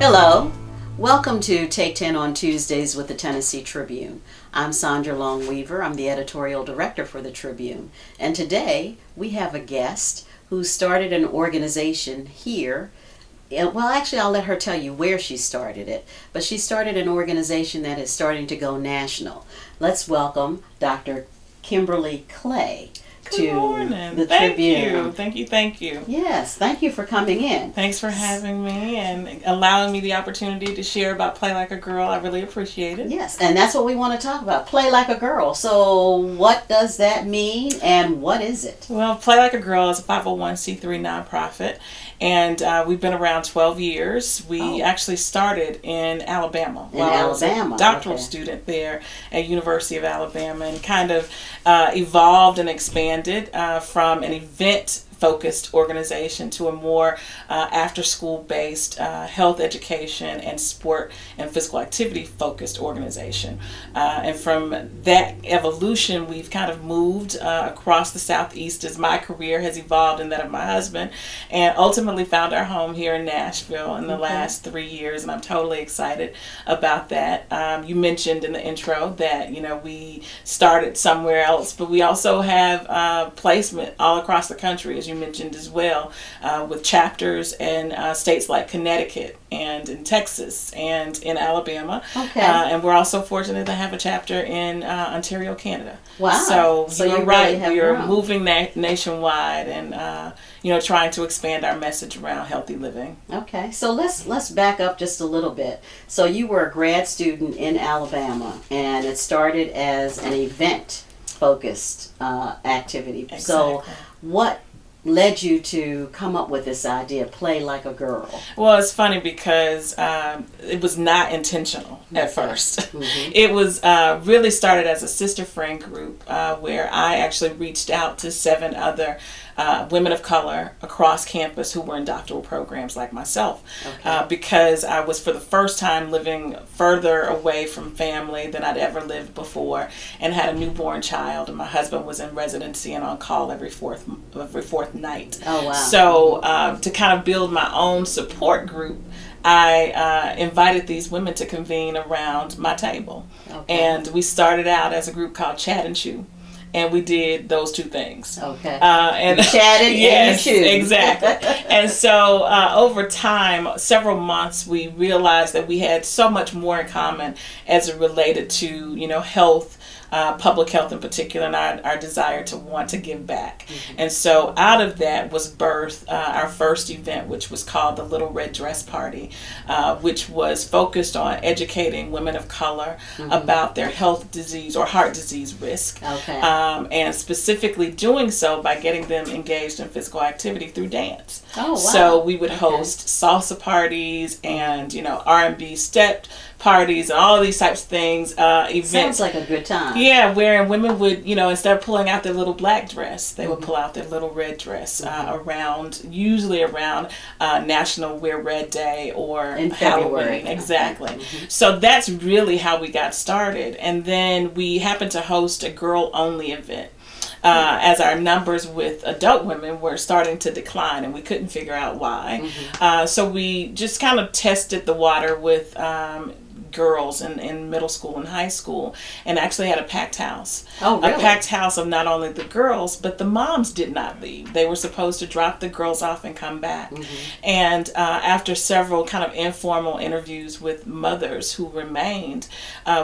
Hello, welcome to Take 10 on Tuesdays with the Tennessee Tribune. I'm Sandra Long Weaver. I'm the editorial director for the Tribune. And today we have a guest who started an organization here. Well, actually, I'll let her tell you where she started it. But she started an organization that is starting to go national. Let's welcome Dr. Kimberly Clay Good morning. the Thank Tribune. you. Thank you. Yes, thank you for coming in. Thanks for having me and allowing me the opportunity to share about Play Like a Girl. I really appreciate it. Yes, and that's what we want to talk about. Play like a girl. So what does that mean and what is it? Well, Play Like a Girl is a 501c3 nonprofit, and we've been around 12 years. We actually started in Alabama. I was a doctoral student there at University of Alabama, and kind of evolved and expanded from an event-focused organization to a more after-school based health education and sport and physical activity focused organization. And from that evolution, we've kind of moved across the Southeast as my career has evolved and that of my husband, and ultimately found our home here in Nashville in the last 3 years, and I'm totally excited about that. You mentioned in the intro that we started somewhere else, but we also have placement all across the country, as you mentioned as well, with chapters in states like Connecticut and in Texas and in Alabama. And we're also fortunate to have a chapter in Ontario, Canada. Wow. So you're right. Really We're moving nationwide and trying to expand our message around healthy living. Okay. So let's back up just a little bit. So you were a grad student in Alabama, and it started as an event focused activity. Exactly. So what led you to come up with this idea, Play Like a Girl? Well, it's funny because it was not intentional at first. It was really started as a sister friend group where I actually reached out to 7 other women of color across campus who were in doctoral programs like myself, because I was for the first time living further away from family than I'd ever lived before, and had a newborn child, and my husband was in residency and on call every fourth night. Oh, wow. So to kind of build my own support group, I invited these women to convene around my table. And we started out as a group called Chat and Chew. And we did those 2 things. And you chatted and you chewed. Exactly. And so over time, several months, we realized that we had so much more in common as it related to, health, public health in particular, and our desire to want to give back. And so out of that was birthed our first event, which was called the Little Red Dress Party, which was focused on educating women of color about their health disease or heart disease risk. And specifically doing so by getting them engaged in physical activity through dance. So we would host salsa parties and R&B step parties and all of these types of things, events. Sounds like a good time. Yeah, wherein women would, instead of pulling out their little black dress, they would pull out their little red dress usually around National Wear Red Day or in Halloween. February. Exactly. So that's really how we got started. And then we happened to host a girl-only event. As our numbers with adult women were starting to decline, and we couldn't figure out why. So we just kind of tested the water with girls in middle school and high school, and actually had a packed house. Oh, really? A packed house of not only the girls, but the moms did not leave. They were supposed to drop the girls off and come back. And after several kind of informal interviews with mothers who remained,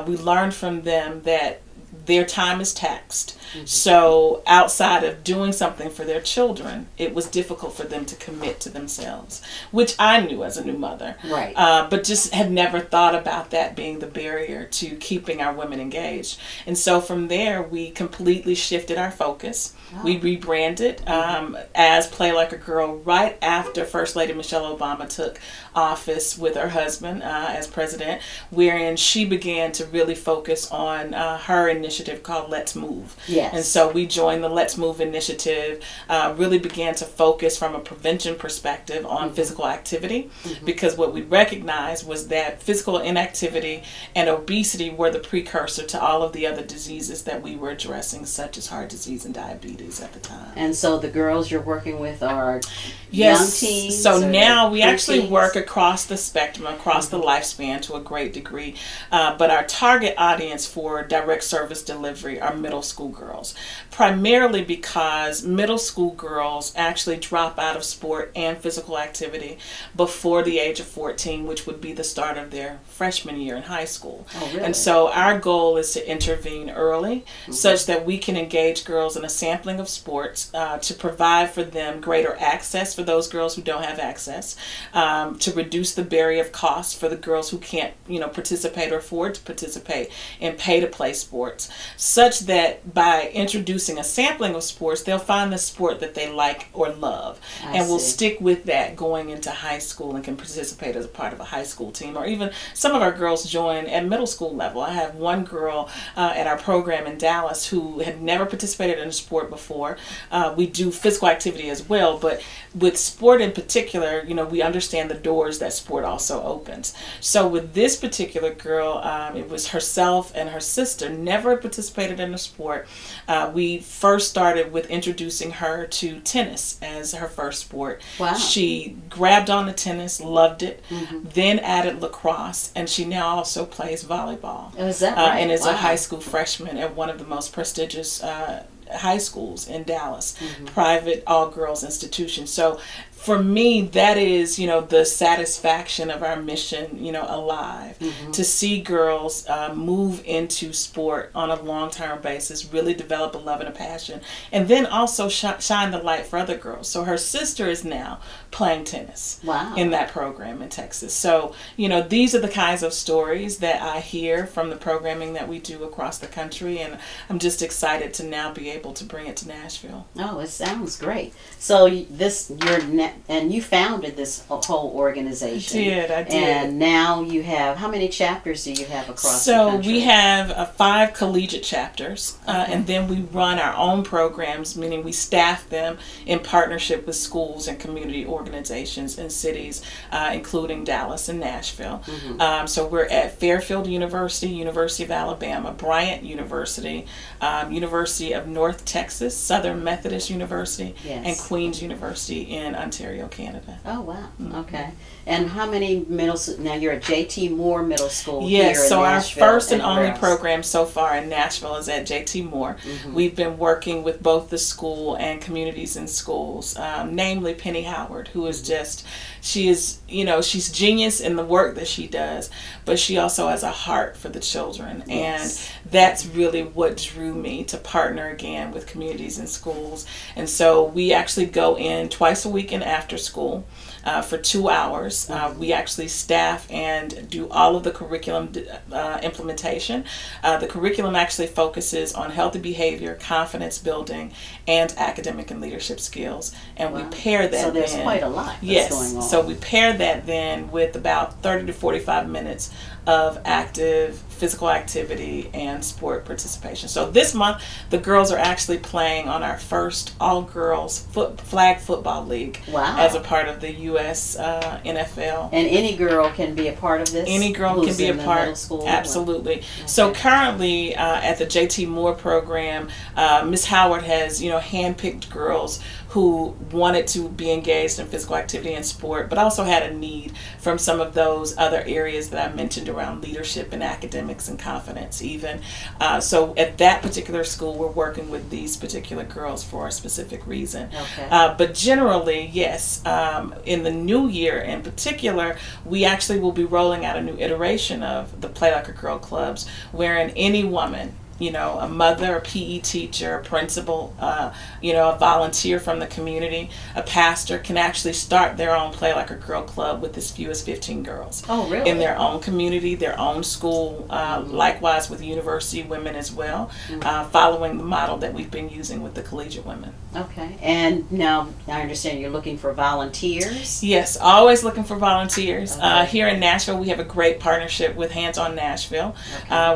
we learned from them that their time is taxed. So outside of doing something for their children, it was difficult for them to commit to themselves, which I knew as a new mother. But just had never thought about that being the barrier to keeping our women engaged. And so from there, we completely shifted our focus. We rebranded as Play Like a Girl right after First Lady Michelle Obama took office with her husband as president, wherein she began to really focus on her initiative called Let's Move. And so we joined the Let's Move initiative, really began to focus from a prevention perspective on physical activity, because what we recognized was that physical inactivity and obesity were the precursor to all of the other diseases that we were addressing, such as heart disease and diabetes at the time. And so the girls you're working with are Yes. young teens? So now we actually preteens? work across the spectrum, across the lifespan to a great degree. But our target audience for direct service delivery are middle school girls, primarily because middle school girls actually drop out of sport and physical activity before the age of 14, which would be the start of their freshman year in high school. Oh, really? And so our goal is to intervene early such that we can engage girls in a sampling of sports to provide for them greater access for those girls who don't have access, to reduce the barrier of cost for the girls who can't, participate or afford to participate in pay-to-play sports, such that by introducing a sampling of sports, they'll find the sport that they like or love and will stick with that going into high school and can participate as a part of a high school team. Or even some of our girls join at middle school level. I have one girl at our program in Dallas who had never participated in a sport before. We do physical activity as well, but with sport in particular, we understand the doors that sport also opens. So with this particular girl, it was herself and her sister never participated in a sport. We first started with introducing her to tennis as her first sport. Wow. She grabbed on the tennis, loved it, then added lacrosse, and she now also plays volleyball. Oh, is that right? And is Wow. a high school freshman at one of the most prestigious high schools in Dallas, private all-girls institution. So for me, that is, the satisfaction of our mission, alive, to see girls move into sport on a long-term basis, really develop a love and a passion, and then also shine the light for other girls. So her sister is now playing tennis in that program in Texas. So, these are the kinds of stories that I hear from the programming that we do across the country, and I'm just excited to now be able to bring it to Nashville. Oh, it sounds great. So and you founded this whole organization. I did. And now you have, how many chapters do you have across the So country? we have 5 collegiate chapters, and then we run our own programs, meaning we staff them in partnership with schools and community organizations in cities, including Dallas and Nashville. So we're at Fairfield University, University of Alabama, Bryant University, University of North Texas, Southern Methodist University, and Queen's University in Ontario, Canada. Oh, wow. Okay. And how many now you're at J.T. Moore Middle School Yes, here in so Nashville. our first and where only else? program so far in Nashville is at J.T. Moore. We've been working with both the school and communities in schools, namely Penny Howard, who is just, she is, she's genius in the work that she does, but she also has a heart for the children. And that's really what drew me to partner again with communities and schools. And so we actually go in twice a week in after school for 2 hours. We actually staff and do all of the curriculum implementation. The curriculum actually focuses on healthy behavior, confidence building, and academic and leadership skills. And we pair that. So there's quite a lot that's going on. So we pair that then with about 30 to 45 minutes of active physical activity and sport participation. So this month, the girls are actually playing on our first all-girls flag football league as a part of the U.S. NFL. And any girl can be a part of this? Any girl can be a part. Absolutely. Okay. So currently at the J.T. Moore program, Ms. Howard has, handpicked girls who wanted to be engaged in physical activity and sport, but also had a need from some of those other areas that I mentioned around leadership and academics and confidence even. So at that particular school, we're working with these particular girls for a specific reason. Okay. But generally, yes, in the new year in particular, we actually will be rolling out a new iteration of the Play Like a Girl clubs, wherein any woman, a mother, a PE teacher, a principal, a volunteer from the community, a pastor can actually start their own Play Like a Girl club with as few as 15 girls. Oh, really? In their own community, their own school, likewise with university women as well, following the model that we've been using with the collegiate women. Okay. And now I understand you're looking for volunteers? Yes, always looking for volunteers. Okay. Here in Nashville, we have a great partnership with Hands on Nashville,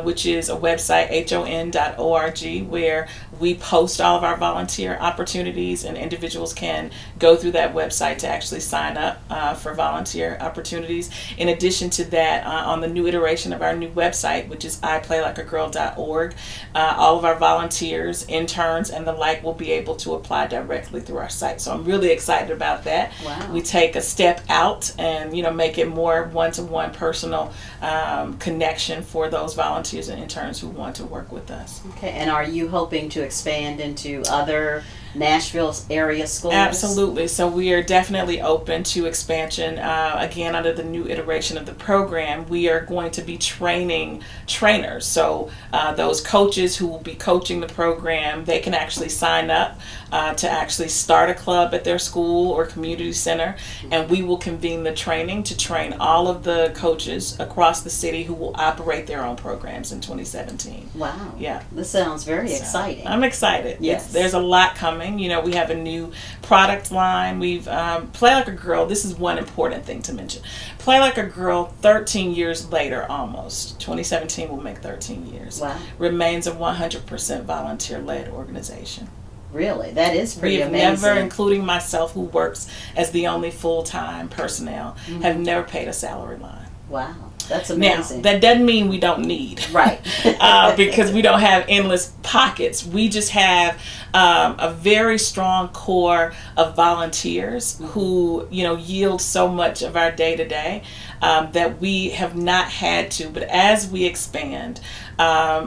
which is a website, HON.org, where We post all of our volunteer opportunities, and individuals can go through that website to actually sign up for volunteer opportunities. In addition to that, on the new iteration of our new website, which is iplayLikeAGirl.org, all of our volunteers, interns, and the like will be able to apply directly through our site. So I'm really excited about that. Wow. We take a step out and make it more one-to-one personal connection for those volunteers and interns who want to work with us. Okay, and are you hoping to expand into other Nashville area schools? Absolutely. So we are definitely open to expansion. Again, under the new iteration of the program, we are going to be training trainers. So those coaches who will be coaching the program, they can actually sign up to actually start a club at their school or community center, and we will convene the training to train all of the coaches across the city who will operate their own programs in 2017. Wow. Yeah. This sounds very exciting. I'm excited. Yes. There's a lot coming. We have a new product line. We've Play Like a Girl. This is one important thing to mention. Play Like a Girl, 13 years later almost, 2017 will make 13 years, Wow. remains a 100% volunteer-led organization. Really? That is pretty We've amazing. never, including myself who works as the only full-time personnel, have never paid a salary line. Wow. That's Now, amazing. that doesn't mean we don't need. Right. Because we don't have endless pockets. We just have a very strong core of volunteers who, yield so much of our day-to-day that we have not had to. But as we expand,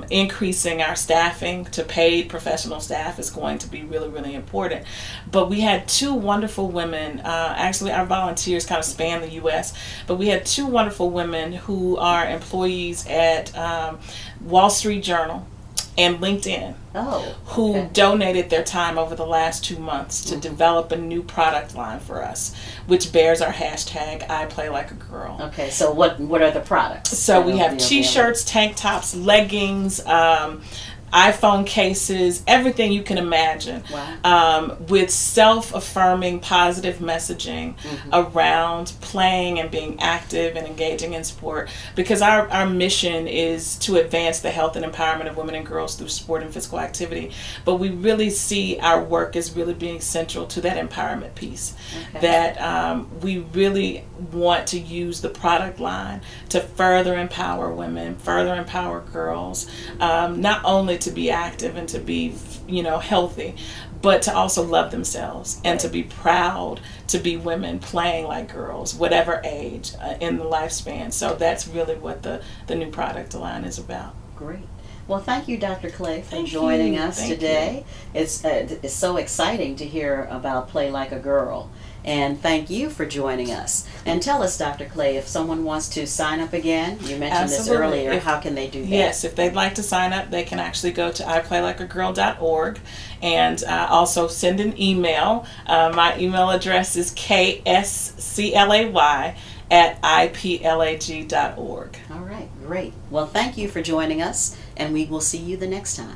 increasing our staffing to paid professional staff is going to be really, really important. But we had two wonderful women. Actually, our volunteers kind of span the U.S., but we had two wonderful women who are employees at Wall Street Journal and LinkedIn, who donated their time over the last 2 months to develop a new product line for us, which bears our hashtag #IPlayLikeAGirl. Okay, so what are the products? So we have t-shirts, tank tops, leggings, iPhone cases, everything you can imagine, with self-affirming positive messaging around playing and being active and engaging in sport, because our mission is to advance the health and empowerment of women and girls through sport and physical activity, but we really see our work as really being central to that empowerment piece, that we really want to use the product line to further empower women, further empower girls, not only to be active and to be healthy, but to also love themselves and to be proud to be women playing like girls, whatever age in the lifespan. So that's really what the new product line is about. Great. Well, thank you, Dr. Clay, for joining us today. It's so exciting to hear about Play Like a Girl. And thank you for joining us. And tell us, Dr. Clay, if someone wants to sign up again, you mentioned this earlier, how can they do that? Yes, if they'd like to sign up, they can actually go to iplayLikeAGirl.org and also send an email. My email address is ksclay@iplag.org. All right, great. Well, thank you for joining us, and we will see you the next time.